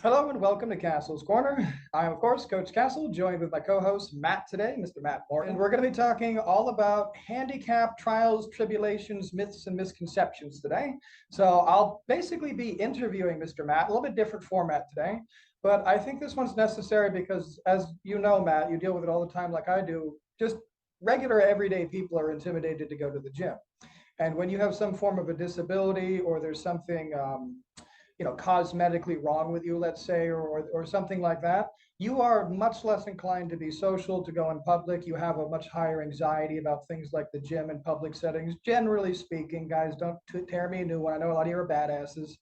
Hello and welcome to Castle's Corner. I'm, of course, Coach Castle, joined with my co-host Matt today, Mr. Matt Morton. And we're going to be talking all about handicap, trials, tribulations, myths, and misconceptions today. So I'll basically be interviewing Mr. Matt, a little bit different format today. But I think this one's necessary because, as you know, Matt, you deal with it all the time like I do. Just regular everyday people are intimidated to go to the gym. And when you have some form of a disability or there's something cosmetically wrong with you, let's say, or something like that, you are much less inclined to be social, to go in public. You have a much higher anxiety about things like the gym and public settings. Generally speaking, guys, don't tear me a new one. I know a lot of you are badasses,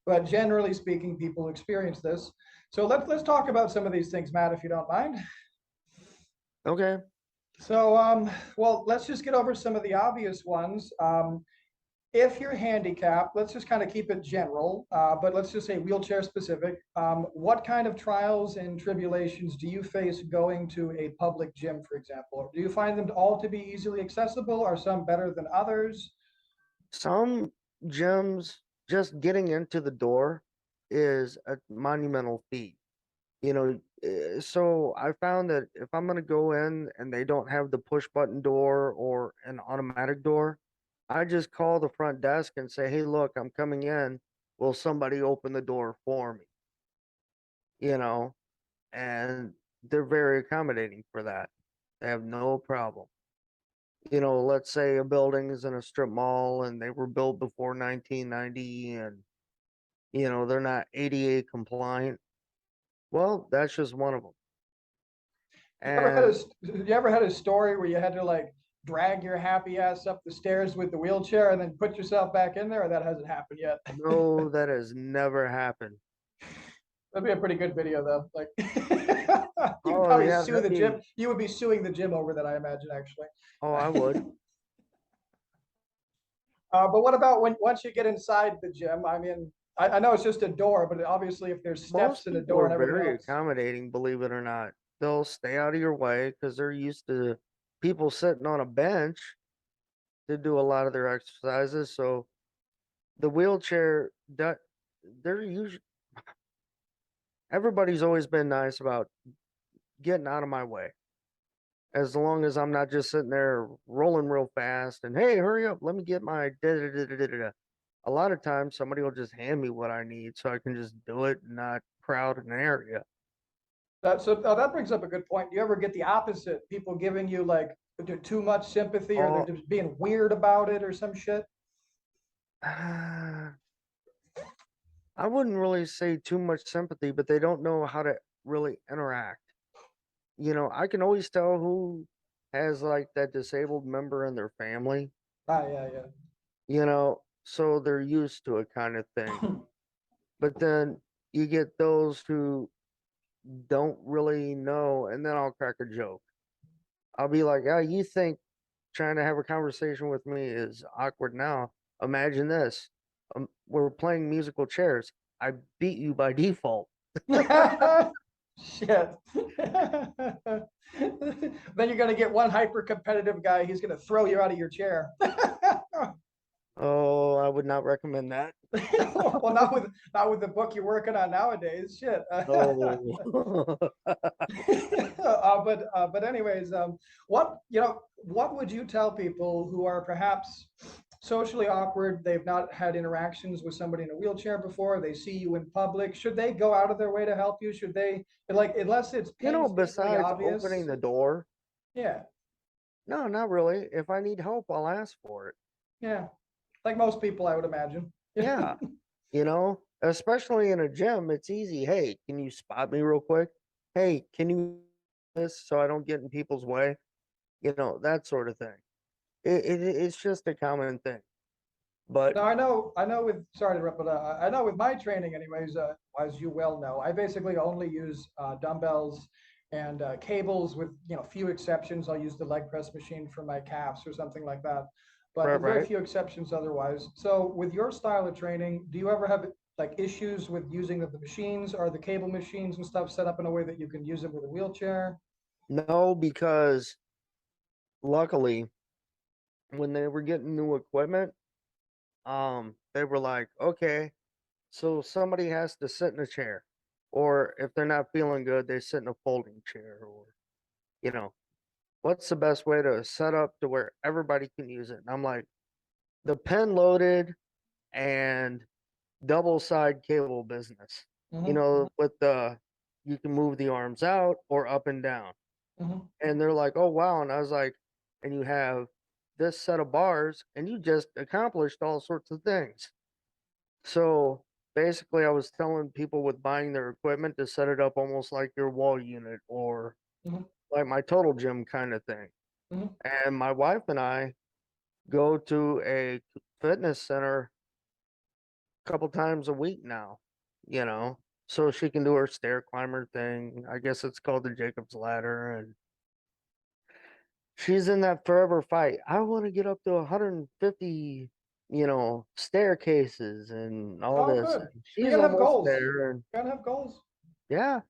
but generally speaking, people experience this. So let's talk about some of these things, Matt, if you don't mind. Okay. So, let's just get over some of the obvious ones. If you're handicapped, let's just kind of keep it general, but let's just say wheelchair specific. What kind of trials and tribulations do you face going to a public gym, for example? Do you find them all to be easily accessible? Are some better than others? Some gyms, just getting into the door is a monumental feat. So I found that if I'm going to go in and they don't have the push button door or an automatic door, I just call the front desk and say, "Hey, look, I'm coming in. Will somebody open the door for me?" You know, and they're very accommodating for that. They have no problem. Let's say a building is in a strip mall and they were built before 1990 and, they're not ADA compliant. Well, that's just one of them. And You ever had a story where you had to like drag your happy ass up the stairs with the wheelchair and then put yourself back in there, or that hasn't happened yet? no, that has never happened. That'd be a pretty good video, though. Like, you could Oh, probably yeah, sue that'd the gym. be, You would be suing the gym over that, I imagine, actually. oh, I would. But what about when once you get inside the gym? I mean, I know it's just a door, but obviously, if there's steps Most in the people door are and everything very else, accommodating, believe it or not. They'll stay out of your way because they're used to people sitting on a bench to do a lot of their exercises. So the wheelchair, that they're usually everybody's always been nice about getting out of my way. As long as I'm not just sitting there rolling real fast and hey, hurry up, let me get my da da da da da da. A lot of times somebody will just hand me what I need so I can just do it and not crowd an area. that brings up a good point. Do you ever get the opposite? People giving you like too much sympathy, or they're Oh, just being weird about it, or some shit? I wouldn't really say too much sympathy, but they don't know how to really interact. I can always tell who has like that disabled member in their family, Ah, yeah, so they're used to it kind of thing. But then you get those who don't really know, and then I'll crack a joke. I'll be like, "Oh, you think trying to have a conversation with me is awkward now? Imagine this: we're playing musical chairs. I beat you by default." yeah. Shit. Then you're gonna get one hyper competitive guy. He's gonna throw you out of your chair. Oh, I would not recommend that. Well, not with the book you're working on nowadays. Shit. No. But anyways, what would you tell people who are perhaps socially awkward? They've not had interactions with somebody in a wheelchair before. They see you in public. Should they go out of their way to help you? Should they, like, unless it's painstakingly Besides opening obvious? the door, Yeah, no, not really. If I need help, I'll ask for it. yeah. Like most people, I would imagine. Yeah. Especially in a gym, it's easy. Hey, can you spot me real quick? Hey, can you this so I don't get in people's way? That sort of thing. It's just a common thing. But Now I know with sorry to interrupt, but I know with my training, anyways, as you well know, I basically only use dumbbells and cables, with few exceptions. I'll use the leg press machine for my calves or something like that, but right, with very right. few exceptions otherwise. So with your style of training, do you ever have like issues with using the machines or the cable machines and stuff set up in a way that you can use it with a wheelchair? No, because luckily when they were getting new equipment, they were like, okay, so somebody has to sit in a chair. Or if they're not feeling good, they sit in a folding chair. Or, you know, what's the best way to set up to where everybody can use it? And I'm like, the pen loaded and double side cable business. Hmm. With the you can move the arms out or up and down. Hmm. And they're like, "Oh wow." And I was like, and you have this set of bars and you just accomplished all sorts of things. So basically I was telling people with buying their equipment to set it up almost like your wall unit or Hmm. like my total gym kind of thing. Hmm. And my wife and I go to a fitness center a couple times a week now, you know, so she can do her stair climber thing. I guess it's called the Jacob's ladder. And she's in that forever fight. I want to get up to 150, staircases and all Oh, this. good. And You she's gotta have almost goals. there. And You gotta have goals. yeah,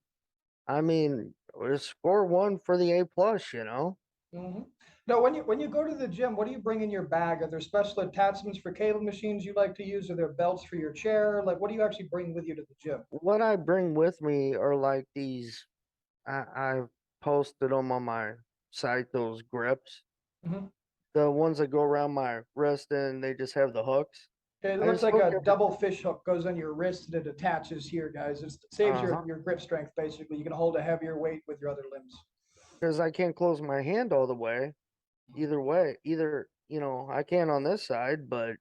I mean, score one for the A plus. Hmm. No, when you go to the gym, what do you bring in your bag? Are there special attachments for cable machines you like to use? Are there belts for your chair? Like, what do you actually bring with you to the gym? What I bring with me are like these, I've posted them on my site, those grips, Hmm. the ones that go around my wrist and they just have the hooks. Okay, it I looks just like hook a every, double fish hook goes on your wrist and it attaches here, guys. It saves uh-huh, your grip strength, basically. You can hold a heavier weight with your other limbs. because I can't close my hand all the way. Either way, I can on this side, but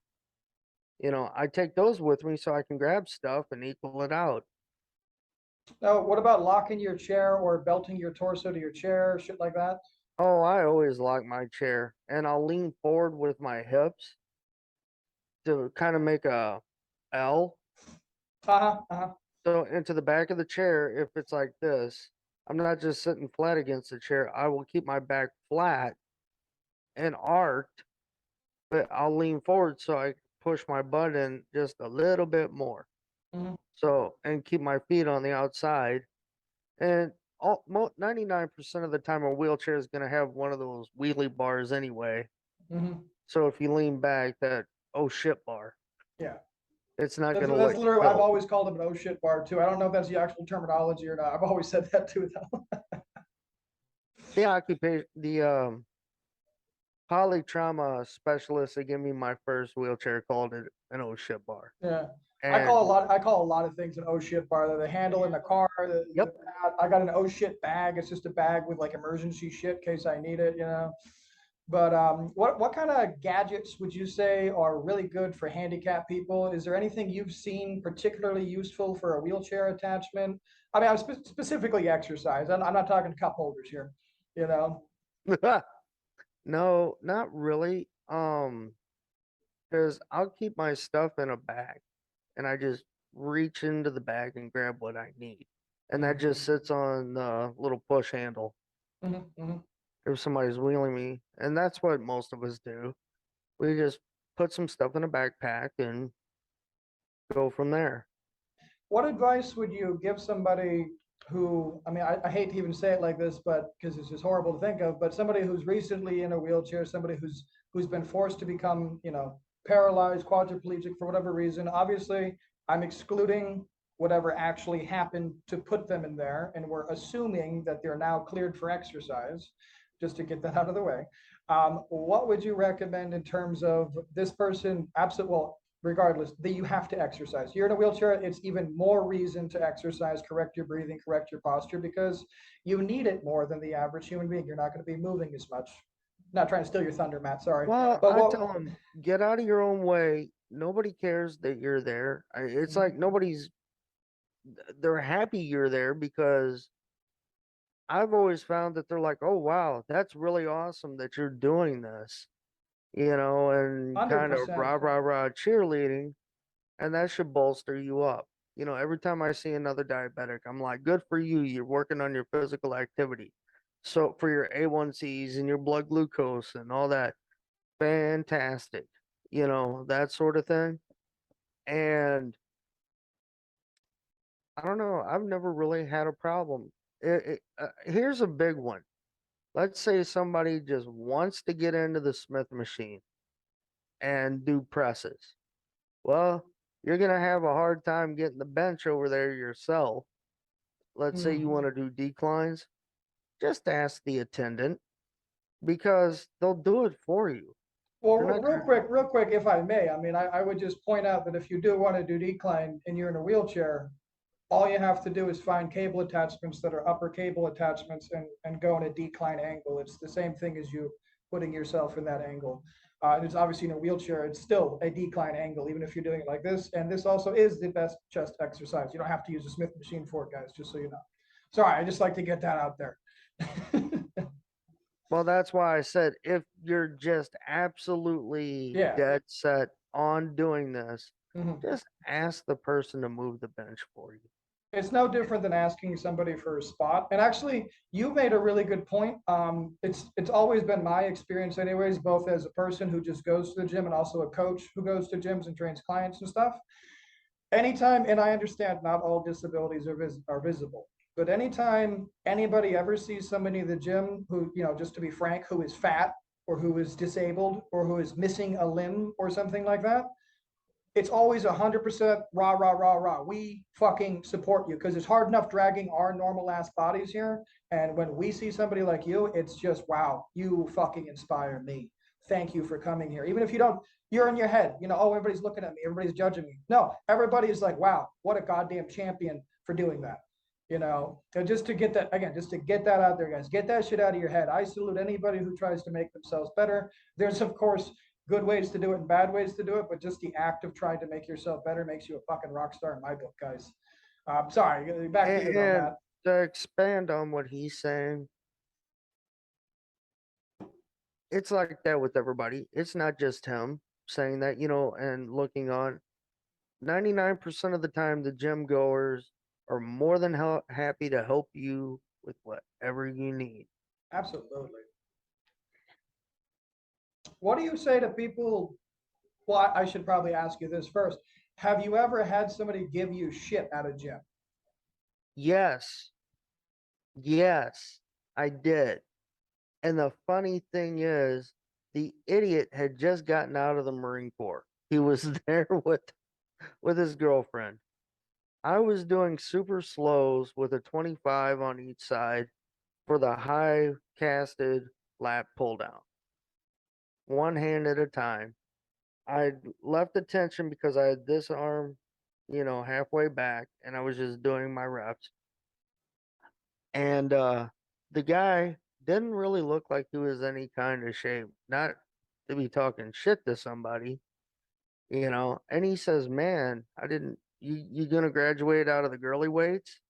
I take those with me so I can grab stuff and equal it out. Now, what about locking your chair or belting your torso to your chair, shit like that? Oh, I always lock my chair and I'll lean forward with my hips to kind of make a L. Uh-huh, uh-huh. So into the back of the chair, if it's like this, I'm not just sitting flat against the chair. I will keep my back flat and arched, but I'll lean forward so I push my butt in just a little bit more. Hmm. So, and keep my feet on the outside. And 99% of the time, a wheelchair is going to have one of those wheelie bars anyway. Hmm. So if you lean back, that oh shit bar, Yeah. it's not That's going to that's let literally you I've go. always called them an oh shit bar too. I don't know if that's the actual terminology or not. I've always said that too though. The polytrauma specialist that gave me my first wheelchair called it an oh shit bar. Yeah. And I call a lot of things an oh shit bar. The handle in the car, yep, I got an oh shit bag. It's just a bag with like emergency shit in case I need it, you know. But what kind of gadgets would you say are really good for handicapped people? Is there anything you've seen particularly useful for a wheelchair attachment? I mean, I'm specifically exercise. I'm not talking cup holders here, you know. no, not really. Because I'll keep my stuff in a bag and I just reach into the bag and grab what I need. And that just Mhm. sits on the little push handle Mhm. Mhm. if somebody's wheeling me. And that's what most of us do. We just put some stuff in a backpack and go from there. What advice would you give somebody who, I mean, I hate to even say it like this, but because it's just horrible to think of, but somebody who's recently in a wheelchair, somebody who's been forced to become, paralyzed, quadriplegic for whatever reason. Obviously, I'm excluding whatever actually happened to put them in there, and we're assuming that they're now cleared for exercise, just to get that out of the way. What would you recommend in terms of this person? Absolutely, well, regardless, that you have to exercise. You're in a wheelchair, it's even more reason to exercise, correct your breathing, correct your posture, because you need it more than the average human being. You're not going to be moving as much. Not trying to steal your thunder, Matt, sorry. Well, But I what, tell them, get out of your own way. Nobody cares that you're there. It's like they're happy you're there because I've always found that they're like, oh, wow, that's really awesome that you're doing this, and kind of 100%. rah, rah, rah cheerleading. And that should bolster you up. Every time I see another diabetic, I'm like, good for you. You're working on your physical activity. So for your A1Cs and your blood glucose and all that, fantastic, that sort of thing. And I don't know, I've never really had a problem. Here's a big one. Let's say somebody just wants to get into the Smith machine and do presses. Well, you're going to have a hard time getting the bench over there yourself. let's say you want to do declines, just ask the attendant because they'll do it for you. Well, They're not gonna, real quick, if I may, I mean, I would just point out that if you do want to do decline and you're in a wheelchair, all you have to do is find cable attachments that are upper cable attachments and go in a decline angle. It's the same thing as you putting yourself in that angle. And it's obviously in a wheelchair, it's still a decline angle, even if you're doing it like this. And this also is the best chest exercise. You don't have to use a Smith machine for it, guys, just so you know. Sorry, I just like to get that out there. well, that's why I said if you're just absolutely Yeah. dead set on doing this, Mhm. just ask the person to move the bench for you. It's no different than asking somebody for a spot. And actually, you made a really good point. It's always been my experience, anyways, both as a person who just goes to the gym and also a coach who goes to gyms and trains clients and stuff. Anytime, and I understand not all disabilities are visible, but anytime anybody ever sees somebody in the gym who, just to be frank, who is fat or who is disabled or who is missing a limb or something like that, it's always 100% rah, rah, rah, rah. We fucking support you because it's hard enough dragging our normal ass bodies here. And when we see somebody like you, it's just, wow, you fucking inspire me. Thank you for coming here. Even if you don't, you're in your head, oh, everybody's looking at me, everybody's judging me. No, everybody is like, wow, what a goddamn champion for doing that. And just to get that, again, just to get that out there, guys, get that shit out of your head. I salute anybody who tries to make themselves better. There's, of course, good ways to do it and bad ways to do it, but just the act of trying to make yourself better makes you a fucking rock star in my book, guys. Sorry, back to you though, And Matt. to expand on what he's saying, it's like that with everybody. It's not just him saying that, and looking on 99% of the time, the gym goers are more than happy to help you with whatever you need. Absolutely. What do you say to people? Well, I should probably ask you this first. Have you ever had somebody give you shit at a gym? Yes, yes, I did. And the funny thing is, the idiot had just gotten out of the Marine Corps. He was there with his girlfriend. I was doing super slows with a 25 on each side for the high casted lat pull down, one hand at a time. I left the tension because I had this arm, halfway back, and I was just doing my reps. And the guy didn't really look like he was any kind of shape, not to be talking shit to somebody, And he says, "Man, I didn't. You gonna graduate out of the girly weights?"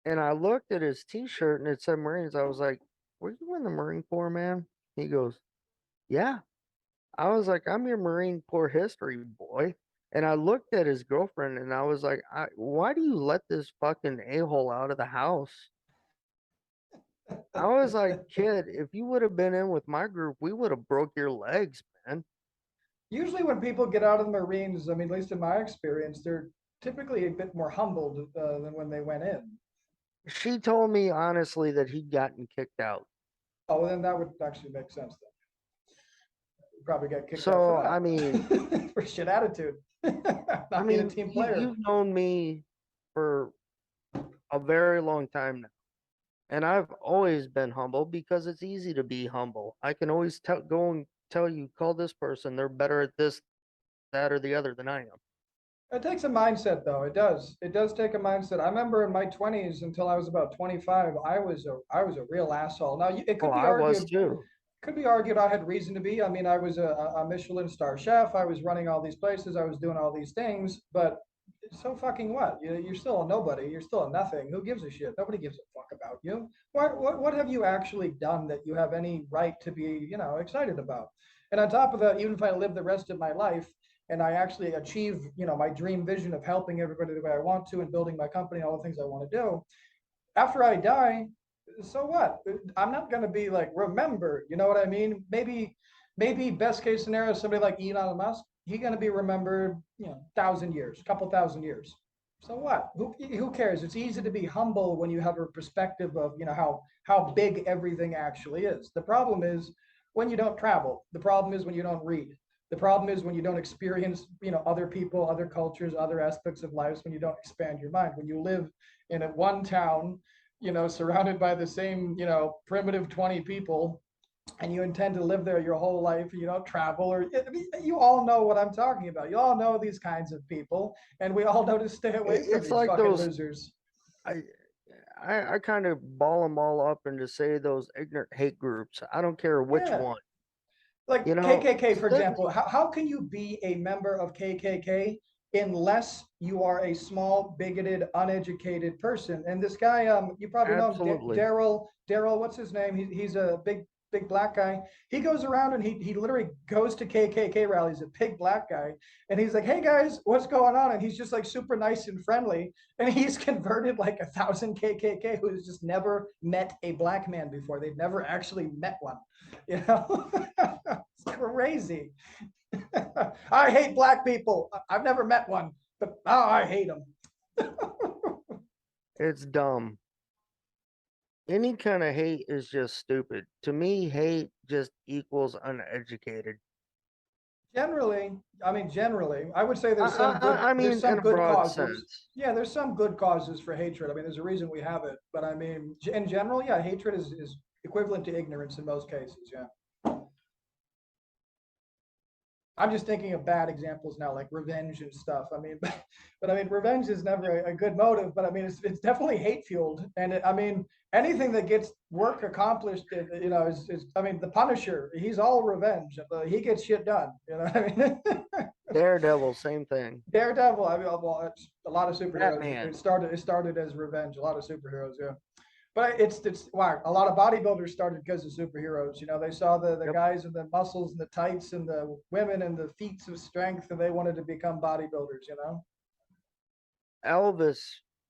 And I looked at his T-shirt and it said Marines. I was like, "Were you in the Marine Corps, man?" He goes, "Yeah." I was like, "I'm your Marine Corps history boy." And I looked at his girlfriend and I was like, "Why do you let this fucking a-hole out of the house?" I was like, "Kid, if you would have been in with my group, we would have broke your legs, man." Usually, when people get out of the Marines, I mean, at least in my experience, they're typically a bit more humbled than when they went in. She told me honestly that he'd gotten kicked out. Oh, well, then that would actually make sense then. You'd probably get kicked out So, for I mean, that. For shit attitude. Not being a team player. you've known me for a very long time now. And I've always been humble because it's easy to be humble. I can always go and tell you, call this person, they're better at this, that, or the other than I am. It takes a mindset, though. It does. It does take a mindset. I remember in my 20s until I was about 25, I was a real asshole. Now it Oh, could be I was argued. too. Could be argued I had reason to be. I mean, I was a Michelin star chef. I was running all these places. I was doing all these things. But so fucking what? You're still a nobody. You're still a nothing. Who gives a shit? Nobody gives a fuck about you. What have you actually done that you have any right to be, excited about? And on top of that, even if I live the rest of my life and I actually achieve, my dream vision of helping everybody the way I want to and building my company, all the things I want to do, after I die, so what? I'm not going to be like remembered. You know what I mean? Maybe best case scenario, somebody like Elon Musk, he's going to be remembered, 1,000 years, couple thousand years. So what? Who cares? It's easy to be humble when you have a perspective of, how big everything actually is. The problem is when you don't travel. The problem is when you don't read. The problem is when you don't experience, other people, other cultures, other aspects of lives, when you don't expand your mind, when you live in a one town, surrounded by the same, primitive 20 people, and you intend to live there your whole life, you don't travel, or I mean, you all know what I'm talking about. You all know these kinds of people, and we all know to stay away from It's these like fucking those. losers. I I kind of ball them all up and just say those ignorant hate groups. I don't care which Yeah. one. You Like know, KKK, for sit. example, how can you be a member of KKK unless you are a small, bigoted, uneducated person? And this guy, you probably know him, Absolutely. Daryl, what's his name? He's a big black guy. He goes around and he literally goes to KKK rallies, a big black guy, and he's like, "Hey guys, what's going on?" And he's just like super nice and friendly. And he's converted like 1,000 KKK who's just never met a black man before. They've never actually met one. You know, it's crazy. I hate black people. I've never met one, but oh, I hate them. It's dumb. Any kind of hate is just stupid. To me, hate just equals uneducated. Generally, I would say I, there's I, some good, I there's mean, in some a good broad causes. sense. Yeah, there's some good causes for hatred. I mean, there's a reason we have it. But I mean, in general, yeah, hatred is equivalent to ignorance in most cases. Yeah. I'm just thinking of bad examples now, like revenge and stuff. I mean, but I mean, revenge is never a good motive. But I mean, it's definitely hate fueled, and I mean, anything that gets work accomplished, is I mean, the Punisher, he's all revenge. He gets shit done. You know what I mean? Daredevil, same thing. Daredevil. I mean, well, it's a lot of superheroes. It Batman. started. It started as revenge. A lot of superheroes, yeah. But it's why a lot of bodybuilders started because of superheroes. They saw the Yep. guys and the muscles and the tights and the women and the feats of strength, and they wanted to become bodybuilders. Elvis,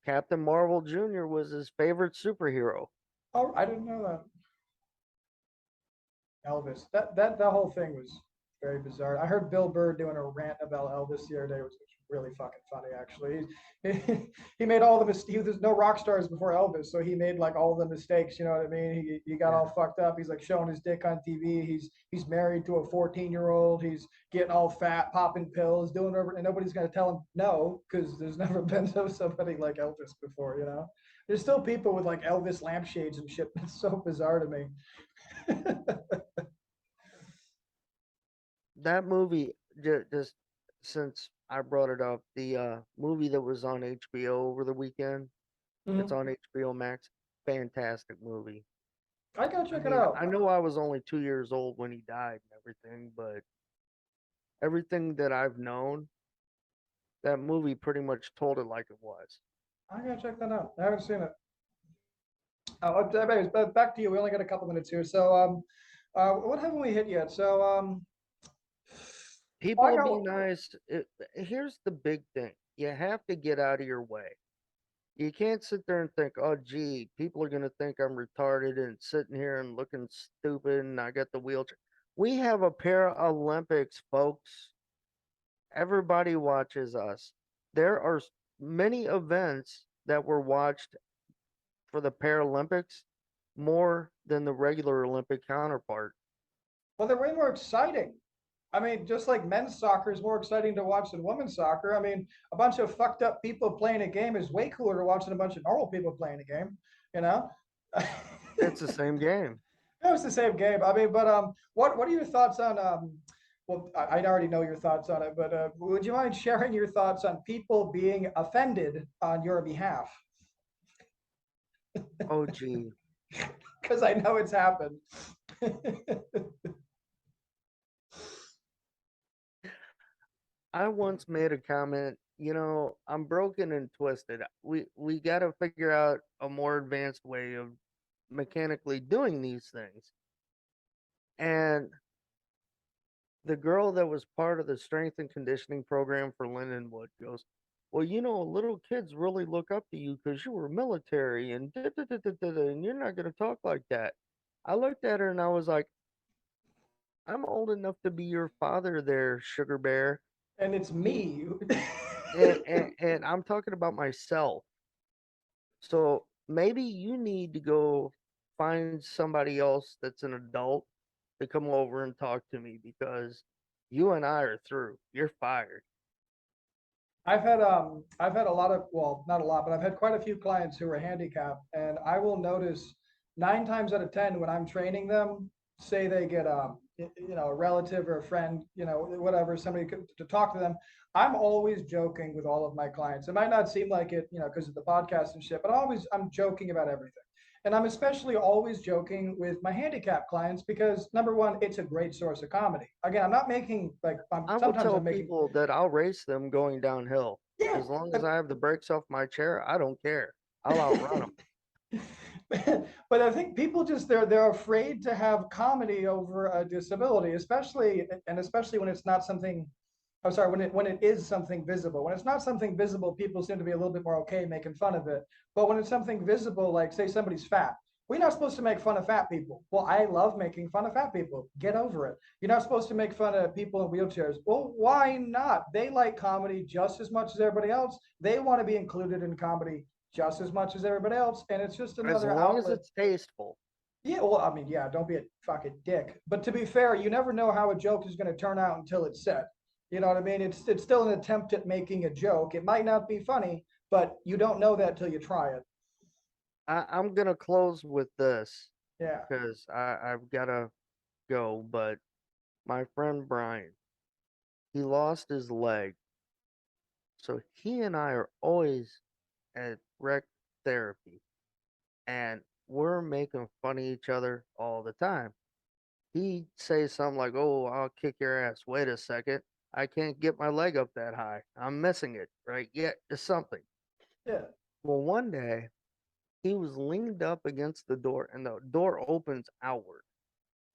Captain Marvel Jr. was his favorite superhero. Oh, I didn't know that. Elvis. That whole thing was very bizarre. I heard Bill Burr doing a rant about Elvis the other day, which was really fucking funny. Actually, he made all the mistakes. There's no rock stars before Elvis, so he made like all the mistakes. You know what I mean? He got Yeah. all fucked up. He's like showing his dick on TV. He's married to a 14-year-old. He's getting all fat, popping pills, doing whatever, and nobody's gonna tell him no because there's never been somebody like Elvis before. There's still people with like Elvis lampshades and shit. It's so bizarre to me. That movie, just since I brought it up, the movie that was on HBO over the weekend, it's Mhm. on HBO Max. Fantastic movie. I gotta I check it mean, out. I know I was only 2 years old when he died and everything, but everything that I've known, that movie pretty much told it like it was. I gotta check that out. I haven't seen it. Anyways, but back to you. We only got a couple minutes here. So, what haven't we hit yet? So, I People be got. nice. Here's the big thing. You have to get out of your way. You can't sit there and think, oh, gee, people are going to think I'm retarded and sitting here and looking stupid and I got the wheelchair. We have a Paralympics, folks. Everybody watches us. There are many events that were watched for the Paralympics more than the regular Olympic counterpart. Well, they're way more exciting. I mean, just like men's soccer is more exciting to watch than women's soccer. I mean, a bunch of fucked up people playing a game is way cooler to watching a bunch of normal people playing a game. You know. It's the same game. It was the same game. I mean, but what are your thoughts on Well, I already know your thoughts on it, but would you mind sharing your thoughts on people being offended on your behalf? Oh, gee. Because I know it's happened. I once made a comment, I'm broken and twisted. We got to figure out a more advanced way of mechanically doing these things. And the girl that was part of the strength and conditioning program for Lindenwood goes, well, little kids really look up to you because you were military and and you're not going to talk like that. I looked at her and I was like, I'm old enough to be your father there, sugar bear. And it's You me. and I'm talking about myself. So maybe you need to go find somebody else that's an adult to come over and talk to me because you and I are through. You're fired. I've had a lot of, well, not a lot, but I've had quite a few clients who are handicapped, and I will notice 9 times out of 10 when I'm training them, say they get a relative or a friend, whatever, somebody to talk to them. I'm always joking with all of my clients. It might not seem like it, because of the podcast and shit, but I'm joking about everything. And I'm especially always joking with my handicap clients because number one, it's a great source of comedy. Again, I'm not making like I will sometimes tell I'm making. people that I'll race them going downhill. Yeah. As long as I have the brakes off my chair, I don't care. I'll outrun them. But I think people just they're afraid to have comedy over a disability, especially when it's not something. I'm sorry, when it is something visible. When it's not something visible, people seem to be a little bit more okay making fun of it. But when it's something visible, like say somebody's fat, we're not supposed to make fun of fat people. Well, I love making fun of fat people. Get over it. You're not supposed to make fun of people in wheelchairs. Well, why not? They like comedy just as much as everybody else. They want to be included in comedy just as much as everybody else. And it's just As another long as outlet. it's tasteful. Yeah, well, I mean, yeah, don't be a fucking dick. But to be fair, you never know how a joke is going to turn out until it's said. You know what I mean? It's still an attempt at making a joke. It might not be funny, but you don't know that till you try it. I'm gonna close with this Yeah. because I've gotta go. But my friend Brian, he lost his leg, so he and I are always at rec therapy, and we're making fun of each other all the time. He says something like, "Oh, I'll kick your ass." Wait a second, I can't get my leg up that high. I'm missing it, right? Yeah, it's something. Yeah. Well, one day he was leaned up against the door, and the door opens outward.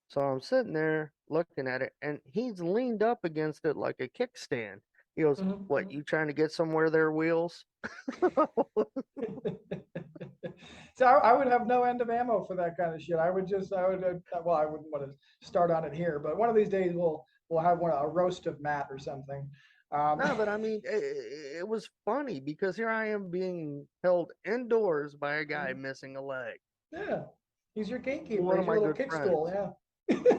So I'm sitting there looking at it, and he's leaned up against it like a kickstand. He goes, "What, you trying to get somewhere there, Wheels?" So I would have no end of ammo for that kind of shit. Well, I wouldn't want to start on it here, but one of these days we'll have a roast of Matt or something. No, but I mean, it was funny because here I am being held indoors by a guy missing a leg. Yeah, he's your gatekeeper. One He's of your my little good kick friends. stool. Yeah.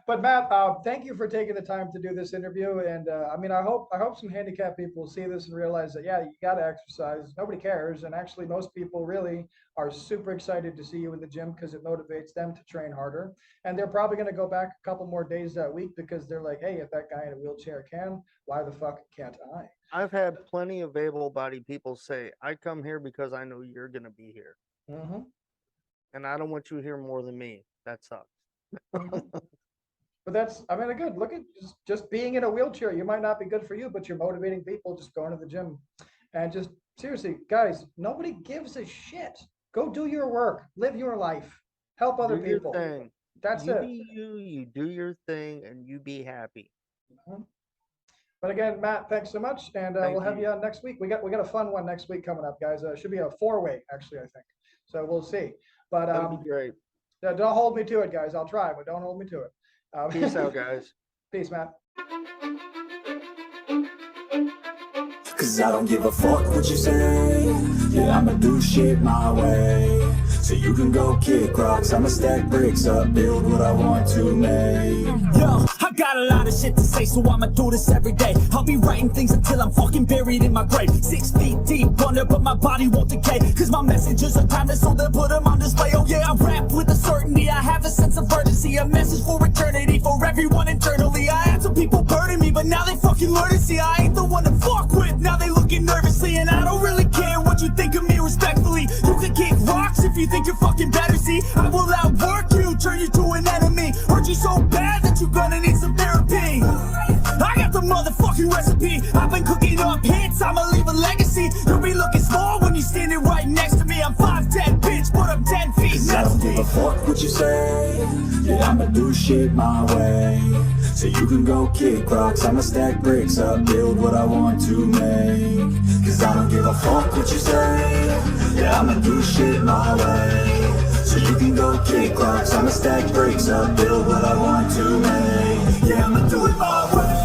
But Matt, thank you for taking the time to do this interview. And I mean, I hope some handicapped people see this and realize that yeah, you got to exercise. Nobody cares, and actually, most people really are super excited to see you in the gym because it motivates them to train harder. And they're probably going to go back a couple more days that week because they're like, hey, if that guy in a wheelchair can, why the fuck can't I? I've had plenty of able-bodied people say, "I come here because I know you're going to be here, Mm-hmm. and I don't want you here more than me." That sucks. Mm-hmm. But that's, I mean, good. Look at just being in a wheelchair. You might not be good for you, but you're motivating people just going to the gym. And just seriously, guys, nobody gives a shit. Go do your work, live your life, help other Do your people. thing. That's You it. be you, you do your thing, and you be happy. Mhm. But again, Matt, thanks so much, and we'll Thank have you. you on next week. We got a fun one next week coming up, guys. Should be a 4-way, actually, I think. So we'll see. But That'd be great. don't hold me to it, guys. I'll try, but don't hold me to it. Peace out, guys. Peace, Matt. Cause I don't give a fuck what you say. Yeah, I'ma do shit my way. So you can go kick rocks, I'ma stack bricks up, build what I want to make. Yo, I got a lot of shit to say, so I'ma do this every day. I'll be writing things until I'm fucking buried in my grave. 6 feet deep under, but my body won't decay. Cause my messages are timeless, so they'll put them on display. Oh yeah, I rap with a certainty, I have a sense of urgency. A message for eternity, for everyone internally. I had some people burning me, but now they fucking learn to see I ain't the one to fuck with. Now they looking nervously, and I don't really care what you think of me respectfully. You can kick rocks if you think you're fucking better, see. I will outwork you, turn you to an enemy. Hurt you so bad that you're gonna need some therapy. I got the motherfucking recipe. I've been cooking up hits, I'ma leave a legacy. You'll be looking small when you're standing right next to me. I'm 5'10", bitch, but I'm 10 feet. Cause I don't give a fuck what you say. Yeah, I'ma do shit my way. So you can go kick rocks, I'ma stack bricks up, build what I want to make. Cause I don't give a fuck what you say. Yeah, I'ma do shit my way. So you can go kick rocks, I'ma stack bricks up, build what I want to make. Yeah, I'ma do it my way.